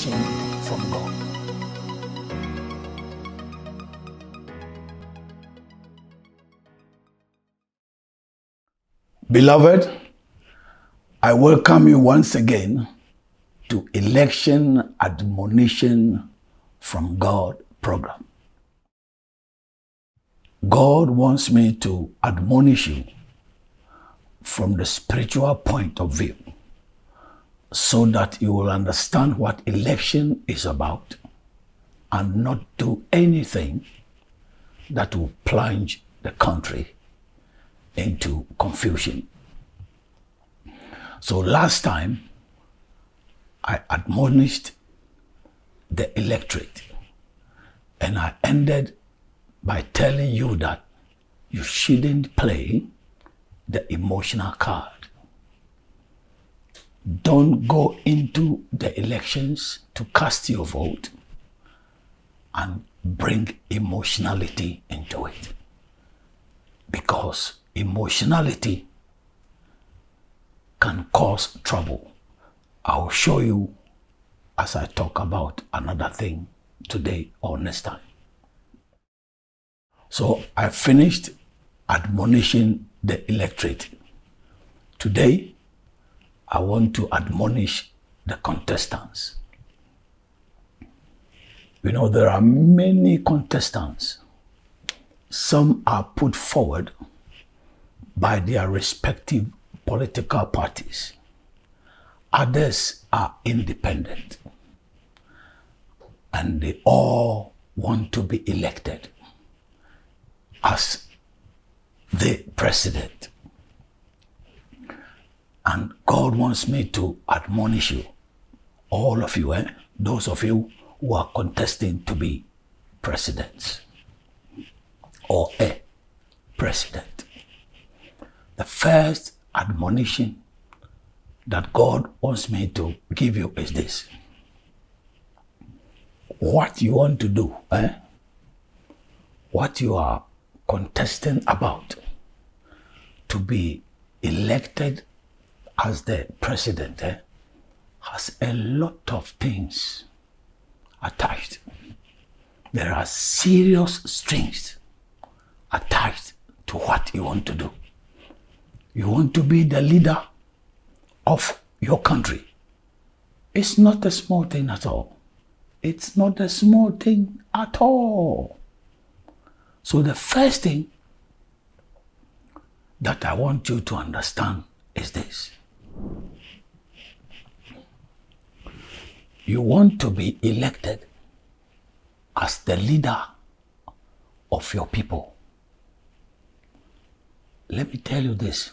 admonition from God. Beloved, I welcome you once again to Election Admonition from God program. God wants me to admonish you from the spiritual point of view so that you will understand what election is about and not do anything that will plunge the country into confusion. So last time, I admonished the electorate, and I ended by telling you that you shouldn't play the emotional card. Don't go into the elections to cast your vote and bring emotionality into it, because emotionality can cause trouble. I will show you as I talk about another thing today or next time. So I finished admonishing the electorate. Today, I want to admonish the contestants. You know, there are many contestants. Some are put forward by their respective political parties. Others are independent, and they all want to be elected as the president. And God wants me to admonish you, all of you, those of you who are contesting to be presidents or a president. The first admonition that God wants me to give you is this. What you want to do, what you are contesting about to be elected as the president has a lot of things attached. There are serious strings attached to what you want to do. You want to be the leader of your country. It's not a small thing at all. It's not a small thing at all. So the first thing that I want you to understand is this. You want to be elected as the leader of your people. Let me tell you this.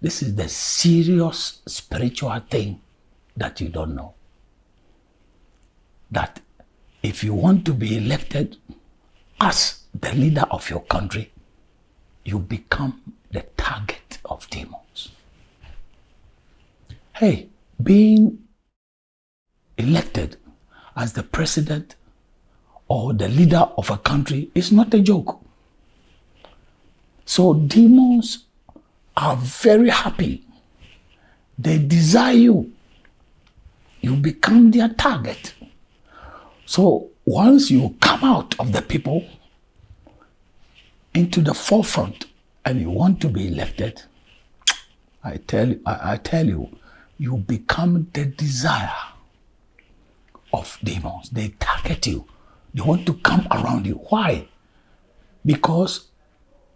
This is the serious spiritual thing that you don't know. That if you want to be elected as the leader of your country, you become the target of demons. Hey, being elected as the president or the leader of a country is not a joke. So demons are very happy. They desire you. You become their target. So once you come out of the people into the forefront and you want to be elected, I tell you, you become the desire of demons. They target you. They want to come around you. Why? Because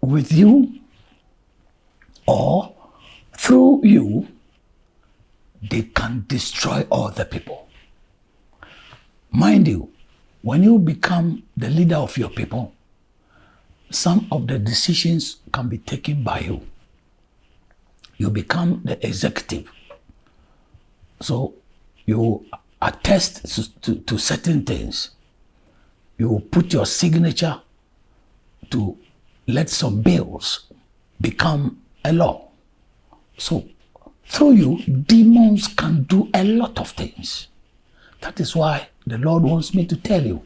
with you or through you, they can destroy all the people. Mind you, when you become the leader of your people, some of the decisions can be taken by you. You become the executive. So you attest to certain things. You put your signature to let some bills become a law. So through you, demons can do a lot of things. That is why the Lord wants me to tell you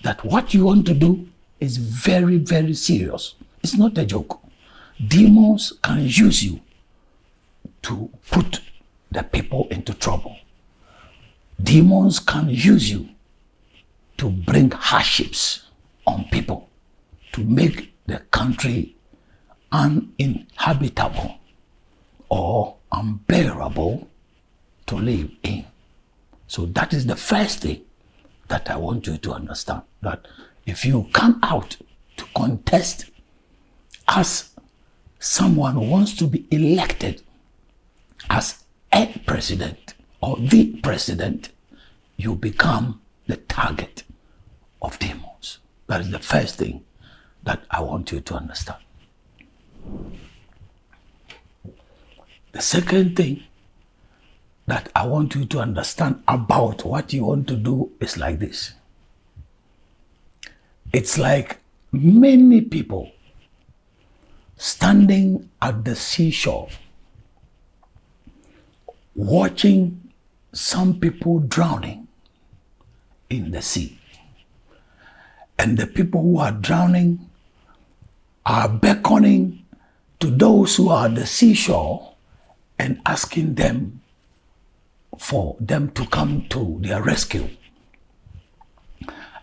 that what you want to do is very, very serious. It's not a joke. Demons can use you to put the people into trouble. Demons can use you to bring hardships on people, to make the country uninhabitable or unbearable to live in. So that is the first thing that I want you to understand, that if you come out to contest as someone who wants to be elected as a president or the president, you become the target of demons. That is the first thing that I want you to understand. The second thing that I want you to understand about what you want to do is like this. It's like many people standing at the seashore, watching some people drowning in the sea. And the people who are drowning are beckoning to those who are at the seashore and asking them for them to come to their rescue.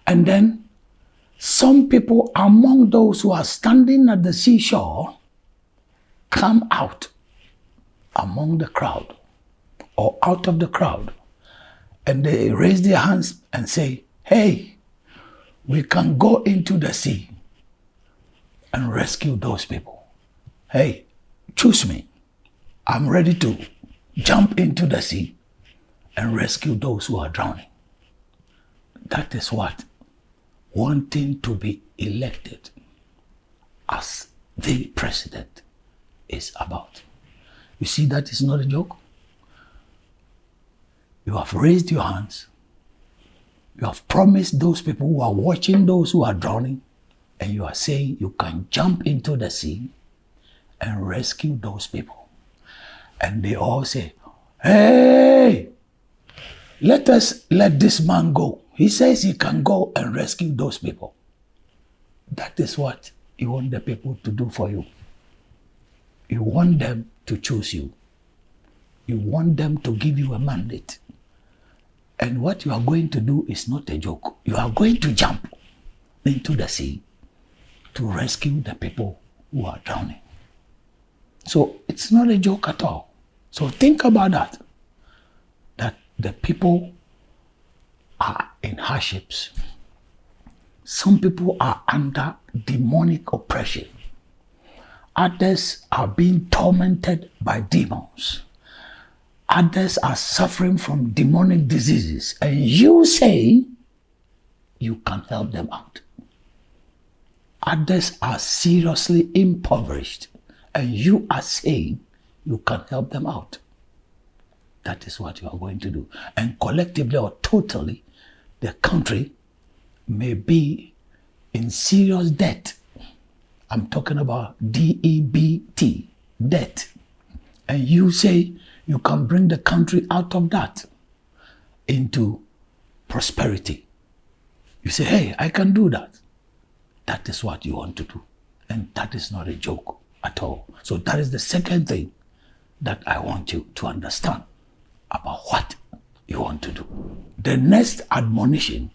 And then some people among those who are standing at the seashore come out among the crowd or out of the crowd, and they raise their hands and say, hey, we can go into the sea and rescue those people. Hey, choose me. I'm ready to jump into the sea and rescue those who are drowning. That is what wanting to be elected as the president is about. You see, that is not a joke. You have raised your hands. You have promised those people who are watching those who are drowning, and you are saying you can jump into the sea and rescue those people. And they all say, hey, let this man go. He says he can go and rescue those people. That is what you want the people to do for you. You want them to choose you. You want them to give you a mandate. And what you are going to do is not a joke. You are going to jump into the sea to rescue the people who are drowning. So it's not a joke at all. So think about that. That the people are in hardships. Some people are under demonic oppression. Others are being tormented by demons. Others are suffering from demonic diseases. And you say you can help them out. Others are seriously impoverished. And you are saying you can help them out. That is what you are going to do. And collectively or totally, the country may be in serious debt. I'm talking about D-E-B-T, debt. And you say you can bring the country out of that into prosperity. You say, hey, I can do that. That is what you want to do. And that is not a joke at all. So that is the second thing that I want you to understand about what you want to do. The next admonition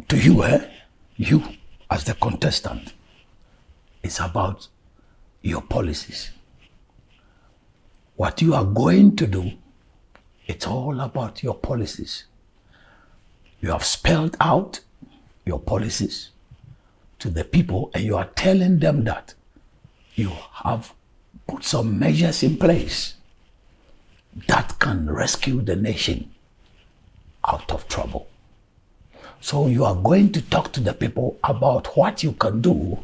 to you, you as the contestant, is about your policies. What you are going to do, it's all about your policies. You have spelled out your policies to the people, and you are telling them that you have put some measures in place that can rescue the nation out of trouble. So you are going to talk to the people about what you can do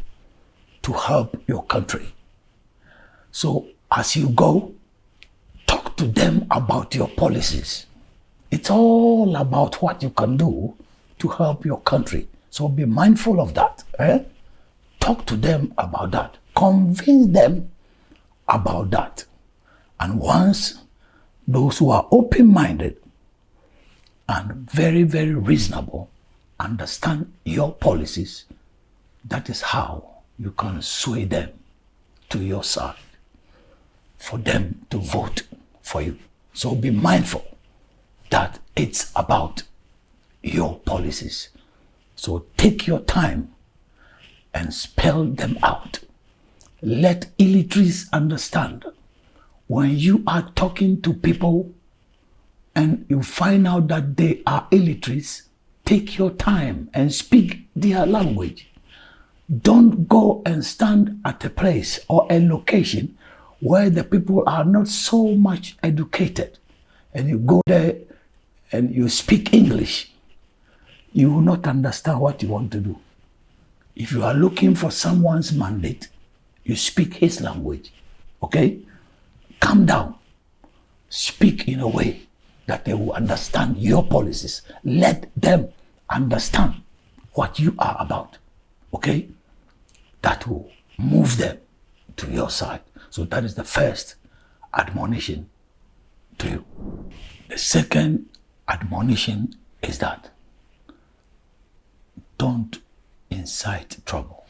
to help your country. So as you go, talk to them about your policies. It's all about what you can do to help your country. So be mindful of that. Talk to them about that. Convince them about that. And once those who are open-minded and very, very reasonable understand your policies, that is how you can sway them to your side for them to vote for you. So be mindful that it's about your policies. So take your time and spell them out. Let illiterates understand. When you are talking to people and you find out that they are illiterates, take your time and speak their language. Don't go and stand at a place or a location where the people are not so much educated, and you go there and you speak English. You will not understand what you want to do. If you are looking for someone's mandate, you speak his language, okay? Calm down. Speak in a way that they will understand your policies. Let them understand what you are about, okay? That will move them to your side. So that is the first admonition to you. The second admonition is that don't incite trouble.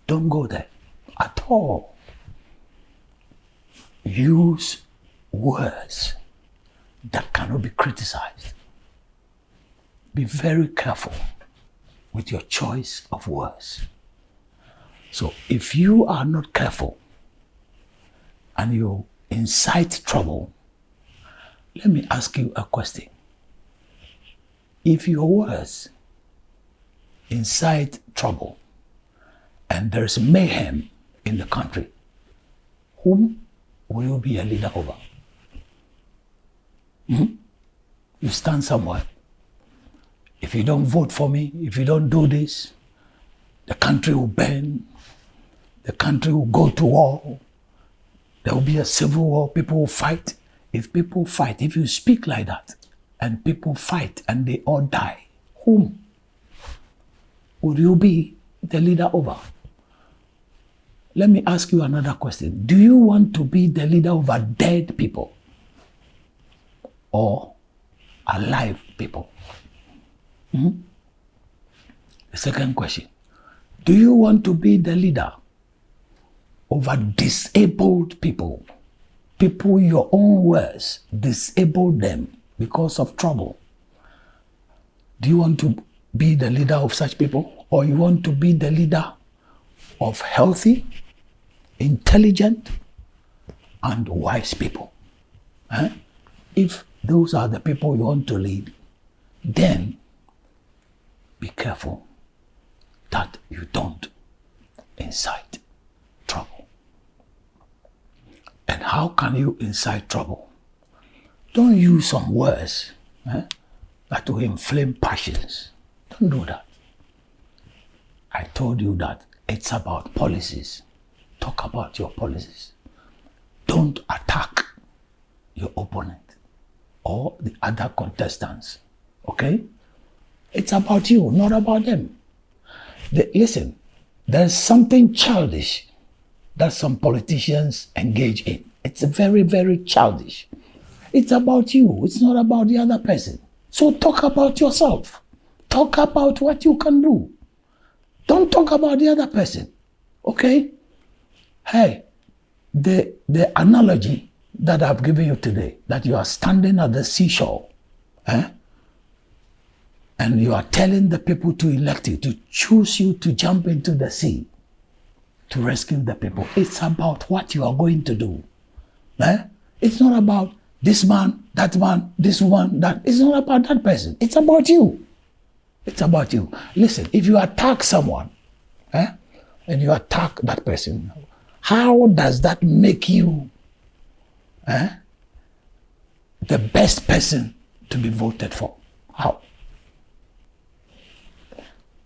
Don't go there at all. Use words that cannot be criticized. Be very careful with your choice of words. So if you are not careful and you incite trouble, let me ask you a question. If your words incite trouble and there is mayhem in the country, whom will you be a leader over? You stand somewhere. If you don't vote for me, if you don't do this, the country will burn, the country will go to war, there will be a civil war, people will fight. If people fight, if you speak like that, and people fight and they all die, whom would you be the leader over? Let me ask you another question. Do you want to be the leader over dead people or alive people? The second question. Do you want to be the leader over disabled people? People, your own words, disable them because of trouble. Do you want to be the leader of such people? Or you want to be the leader of healthy, intelligent, and wise people? If those are the people you want to lead, then be careful that you don't incite trouble. And how can you incite trouble? Don't use some words that will inflame passions. Don't do that. I told you that it's about policies. Talk about your policies. Don't attack your opponent or the other contestants, okay? It's about you, not about them. Listen, there's something childish that some politicians engage in. It's very, very childish. It's about you. It's not about the other person. So talk about yourself. Talk about what you can do. Don't talk about the other person, okay? Hey, the analogy that I've given you today, that you are standing at the seashore, and you are telling the people to elect you, to choose you to jump into the sea, to rescue the people. It's about what you are going to do. It's not about this man, that man, this one, that. It's not about that person. It's about you. It's about you. Listen, if you attack someone, and you attack that person, how does that make you the best person to be voted for? How?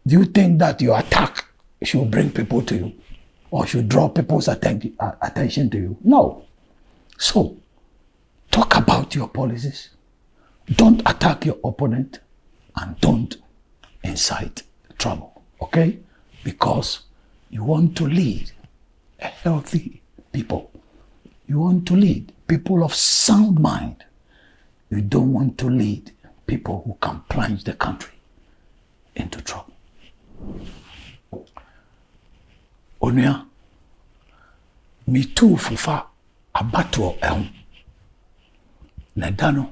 Do you think that your attack should bring people to you or should draw people's attention to you? No. So, talk about your policies. Don't attack your opponent and don't incite trouble, okay? Because you want to lead a healthy people. You want to lead people of sound mind. You don't want to lead people who can plunge the country into trouble. Onua, me too fufa abato ehun. na da no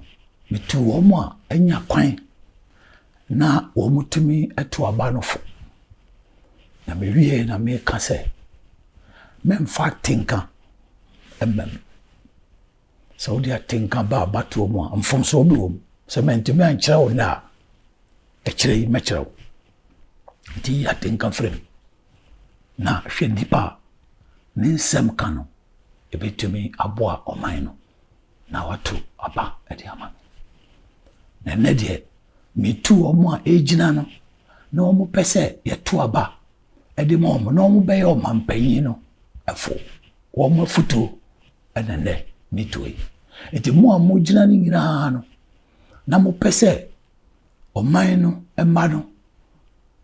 metu wɔn a anya kwan na wɔn tumi ɛto aba no fo na mewie na meka sɛ memfa tenka ɛmmɛm sɛ wode atenka ba abatoɔ mu a mfomsoɔ bi wɔ mu sɛ mantumi ankyerɛ wo na a ɛkyerɛ yi mɛkyerɛ wo nti yi atenka frɛ m na hwɛ nnipa a ne nsɛm ka no ɛbɛtumi aboa ɔman no na wato aba ɛde ama me na ɛnɛ deɛ metu wɔn a ɛgyina no na wɔn pɛ sɛ yɛto aba ɛde ma wɔn na wɔn bɛyɛ ɔmanpanyin no ɛfo wɔn afutuo ɛna nnɛ metu yi nti mo a mogyina no nyinaa no na mopɛ sɛ ɔman no ɛma no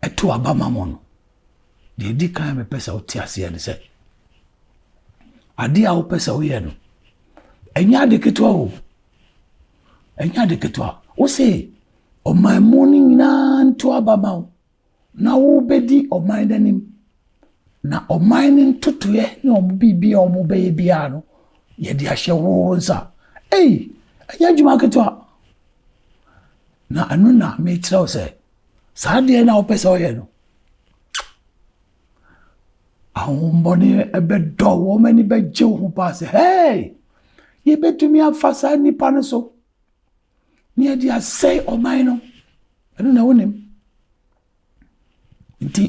ɛto aba ma mo no deɛ di kan mepɛ sɛ wote aseɛ no sɛ adeɛ a wopɛ sɛ woyɛ no ɛnyɛ ade ketewa o ɛnyɛ ade ketewa wo se ɔman mu no nyinaa nto aba ma wo na wobɛdi ɔman no anim na ɔman no ntotoeɛ ne ɔmo biribia a ɔmo bɛyɛ biara no yɛde ahyɛ wo nsa ɛnyɛ adwuma ketewa na ɛno na mekyerɛ wo sɛ saa deɛ na wopɛ sɛ woyɛ no ahombɔne ɛbɛdɔ wɔn ani bɛgye wo ho paa sɛ hey yɛbɛtumi afa saa nnipa no so ne yɛde asɛe ɔman no ɛno na wonim nti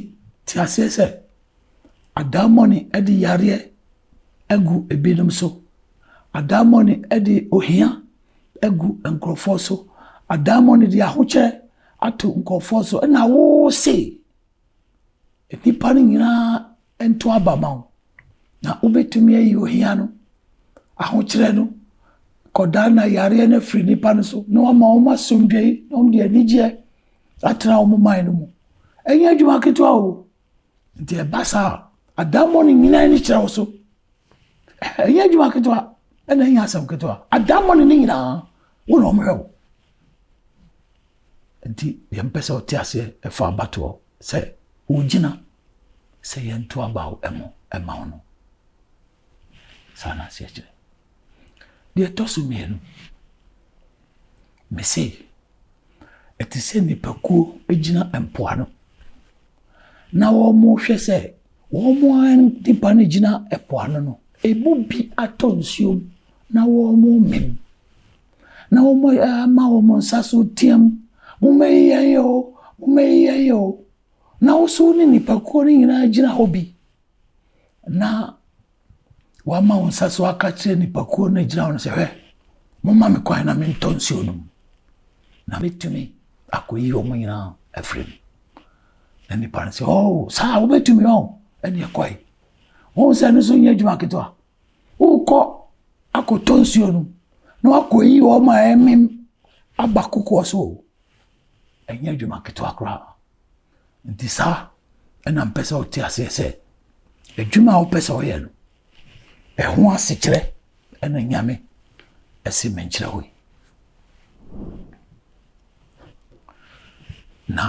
te aseɛ sɛ adammɔne ɛde yareɛ agu ebinom so adammɔne ɛde ohia agu nkurɔfoɔ so adammɔne de ahokyerɛ ato nkurɔfoɔ so ɛna wo se nnipa no nyinaa nto aba ma wo na wobɛtumi ayi ohia no ahokyerɛ no kɔdaa na yareɛ no afiri nnipa no so na wama wɔn asomdwee na wɔn de anigyeɛ atena wɔn man no mu ɛnyɛ adwuma ketewa o nti ɛba saa adammɔne nyinaa ni kyerɛ wo so ɛnyɛ adwuma ketewa ɛna ɛnyɛ asɛm ketewa adammɔne no nyinaa wo na ɔmhwɛ wo nti yɛmpɛ sɛ wote aseɛ ɛfa abatoɔ sɛ wogyina sɛ yɛnto aba wo ɛma wo no saa na aseɛ kyerɛ deɛ ɛtɔ so mmienu me se ɛte sɛ nnipakuo gyina mpoano na wɔn hwɛ sɛ wɔn nnipa no gyina mpoano no ɛmu bi atɔ nsuom na wɔn mem na wɔn ama wɔn nsa so team momɛyi yɛn yɛ o na woso ne nnipakuo no nyinaa gyina hɔ bi na wama wo nsa so aka kyerɛ nnipakuo no gyina hɔ no sɛ hwɛ momma me kwan na mentɔ nsuo no mu na mɛtumi akɔyi wɔn nyinaa afiri mu na nnipa no sɛ saa wobɛtumi ɛne ɛkɔe wɔn sɛ no so nyɛ adwuma ketewa wokɔ akɔtɔ nsuo no na wakɔyi wɔn ma ɛmem aba kokoɔ so o ɛnyɛ adwuma ketewa koraa nti saa ɛna mpɛ sɛ wote aseɛ sɛ adwuma a wopɛ sɛ woyɛ no ɛho asekyerɛ ɛna nyame ɛsi menkyerɛ hɔ yi na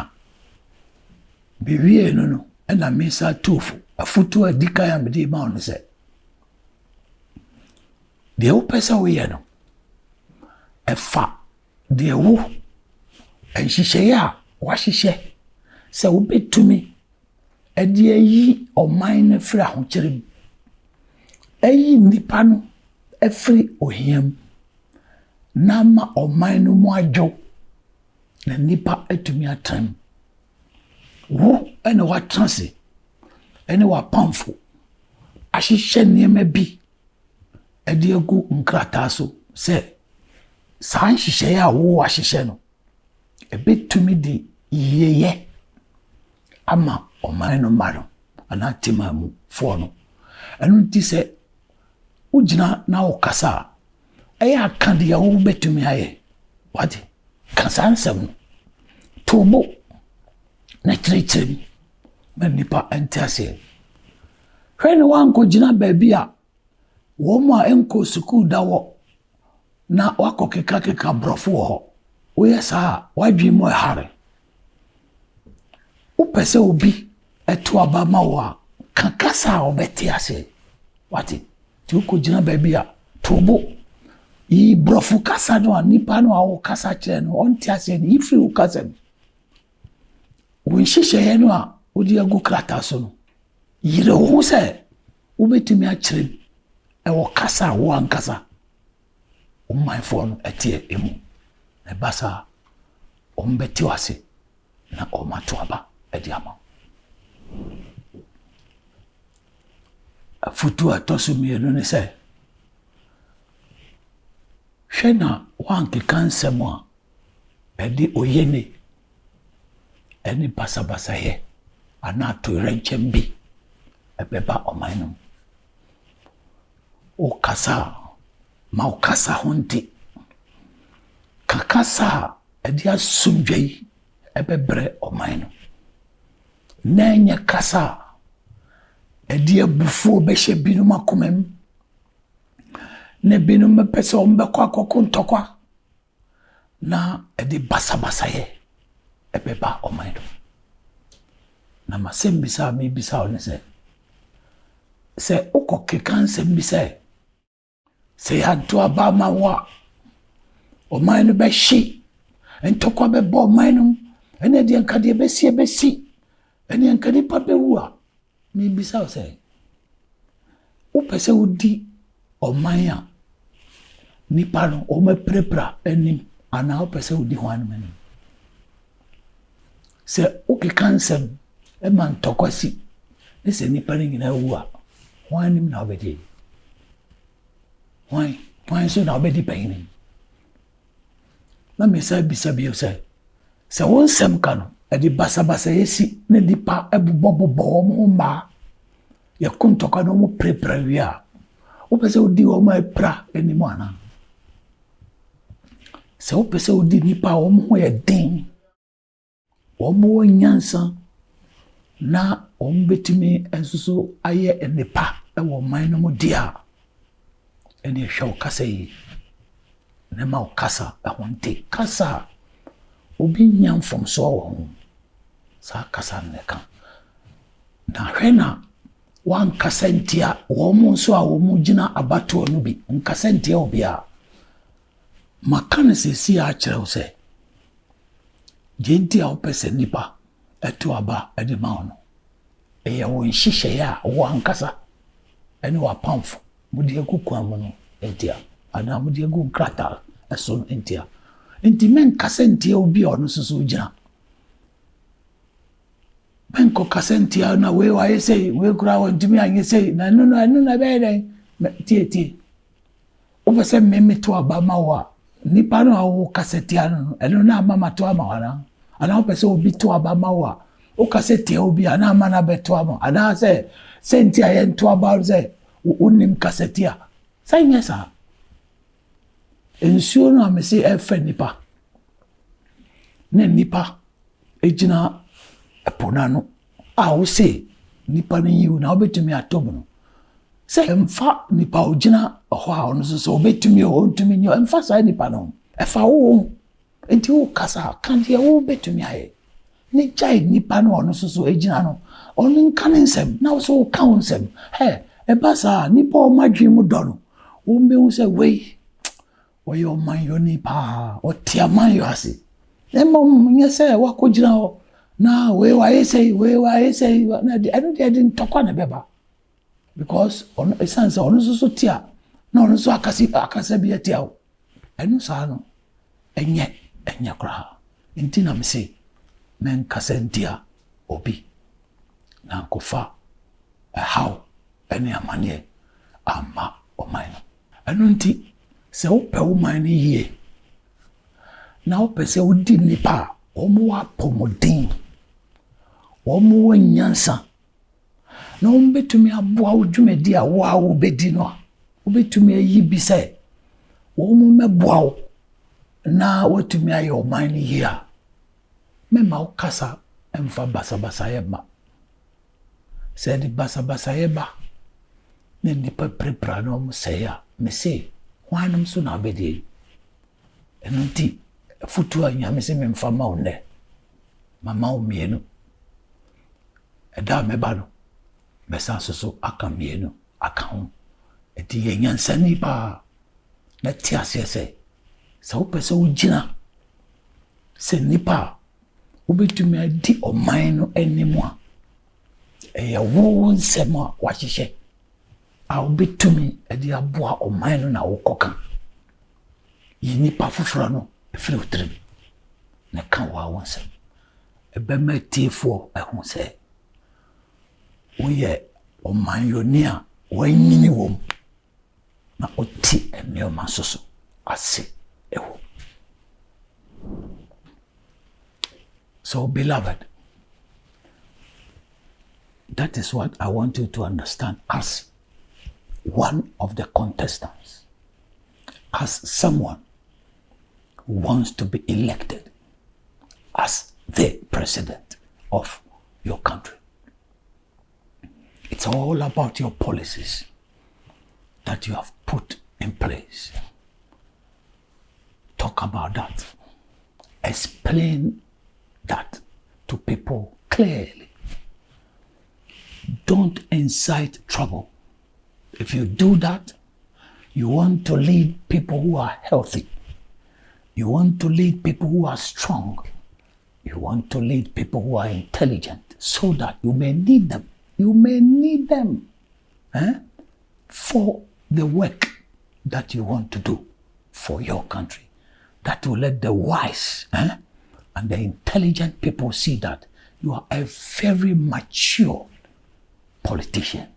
bewie no ɛna mesa tofo afoto a di kan a mede ma wo no sɛ deɛ wopɛ sɛ woyɛ no ɛfa deɛ wo nhyehyɛeɛ a wahyehyɛ sɛ wobɛtumi ɛde ayi ɔman no afiri ahokyere mu ayi nnipa no afiri ohia mu na ma ɔman no mu adwo na nnipa atumi atena mu wo ɛna watena se ɛne wapamfo ahyehyɛ nneɛma bi ɛde agu nkrataa so sɛ saa nhyehyɛeɛ a wo ahyehyɛ no ɛbɛtumi de yiyeyɛ ama ɔman no ma no anaa tema mu foɔ no ɛno nti sɛ wogyina na wokasa a ɛyɛ aka deɛ wobɛtumi ayɛ wate ka saa nsɛm no tobo na kyerɛkyerɛ mu ma nnipa ɛnte aseɛ hwɛ ne woankɔgyina baabi a wɔn a ɛnkɔ sukuu da wɔ na wakɔ keka borɔfo wɔ hɔ woyɛ saa a wadwe mu ɛhare wopɛ sɛ obi ɛto aba ma wo a ka kasa a wɔbɛte aseɛ wate nti wokɔgyina baabi a tobo I brofu kasa no nipa no a kasa kire no on ti ase ni ifri ukasa won hihye no a odi agu krata so no yire ho se wobetumi a kire e wo kasa wo ankasa o my phone etie emu e basa o mbeti wase na o matoaba e di ama afutu atosu mi no se hwena wanke kansem a edi oyene eni basa ye ana to renchem bi ebeba oman o kasa ma o kasa honti kakasa edi asumdwei ebebre oman na nya kasa edi abufu obehye binum akomam ne binum pese ombekwa kokontokwa na edi basa ye ebeba oman na masembisa mi bisa one se ukokeka nsembisa se yanto aba mawa oman be hyi entokwa be bo oman ene de nkade besi ene nkade pa be wu a mi bisa se upese udi oman a nipa no o meprepra enim ana upese udi hwan men se ukeka nsem e man tokwasi ne se nipa ni nyina wu a hwan nim na obedi hwan so na obedi payin na me sa bisa bi se won sem ka no e di basa yesi ne dipa ebubobo mo ma ya kuntoka no mo prepra wi a o pese odi o ma pra enimu ana se o pese odi nipa o mo ye den o mo nyansa na o mbetimi ensuso aye enipa e wo man no mo dia eni hwe kasa yi ne ma kasa ahonte kasa obi nyam from so wo sa kasa ne kan na hwena wan kasentia wo mo so a wo mo gina abato no bi nkasentia obi a makane sesi a kyerɛw sɛ genti a opese nipa eto aba ede ma ono eya wo nhihye ya wo ankasa ene wa pamfo mudi ekuku amono entia ana mudi egu krata eso entia enti men kasentia obi ono susu gina benko kasentia na we wa yese we kura won timi anye sei na no be den tie o pese me to aba ma wa nipa no awo kasetia no eno na mama to ama wana ana o pese obi to aba ma wa o kasetia obi ana mana beto ama ana se sentia ye to aba se unim kasetia sai nyesa ensuo no amese efe nipa ne nipa ejina epona no a wo se nipa no yiu na obetumi atomo no se emfa nipa ogina ho a ono so obetumi o ntumi nyo emfa sa nipa no efa wo enti wo kasa kan dia wo betumi aye ni jai nipa no ono so ejina no ono nkan nsem na wo so kan nsem he eba sa nipa o madwi mu do no wo mehu se wei wo yo man yo nipa o tia man yo ase emom nyese wakogina ho na we wa yese na I don't didn't talk on beba because on essence on so tia na on so akase bi tia o enu sa no enye kra intina me say men kasentia obi na kofa how ene amane ama o man enu nti se o pe o man ni yie na o pe se o di nipa o mo wa pomodin omo wanyansa na ombetumi aboa odwumedi a wo a wo bedi no obetumi ayi bi se omo meboa na watumi aye o man ni hia mema o kasa emfa basa ye ma se di basa ye ba ne nipa prepra no mo se ya me se hwanum so na bedi enunti futu anya me se memfa ma one mama o mienu eda meba no besa so aka mienu aka ho eti yenyansani pa na te aseɛ sɛ sɛ wopɛ sɛ wogyina sɛ nnipa a wobɛtumi adi ɔman no anim a ɛyɛ wo nsɛm a wahyehyɛ a wobɛtumi de aboa ɔman no na wokɔka yi nnipa foforɔ no ɛfiri wo tirim na ka wo nsɛm ɛbɛma atiefoɔ ɛho sɛ woyɛ ɔmanyɔni a wanyini wɔ mu na ɔte nneɛma nso so ase ɛwɔ. So beloved, that is what I want you to understand as one of the contestants, as someone who wants to be elected as the president of your country. It's all about your policies that you have put in place. Talk about that. Explain that to people clearly. Don't incite trouble. If you do that, you want to lead people who are healthy. You want to lead people who are strong. You want to lead people who are intelligent so that you may need them. You may need them for the work that you want to do for your country. That will let the wise and the intelligent people see that you are a very mature politician.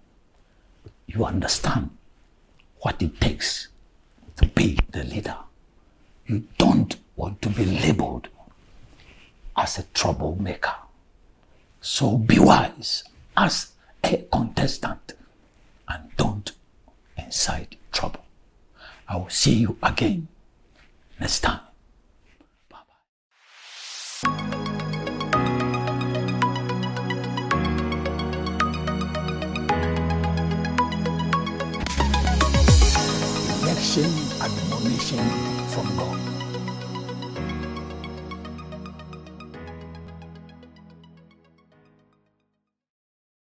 You understand what it takes to be the leader. You don't want to be labeled as a troublemaker. So be wise as a contestant and don't incite trouble. I will see you again next time. Bye-bye. Election admonition from God.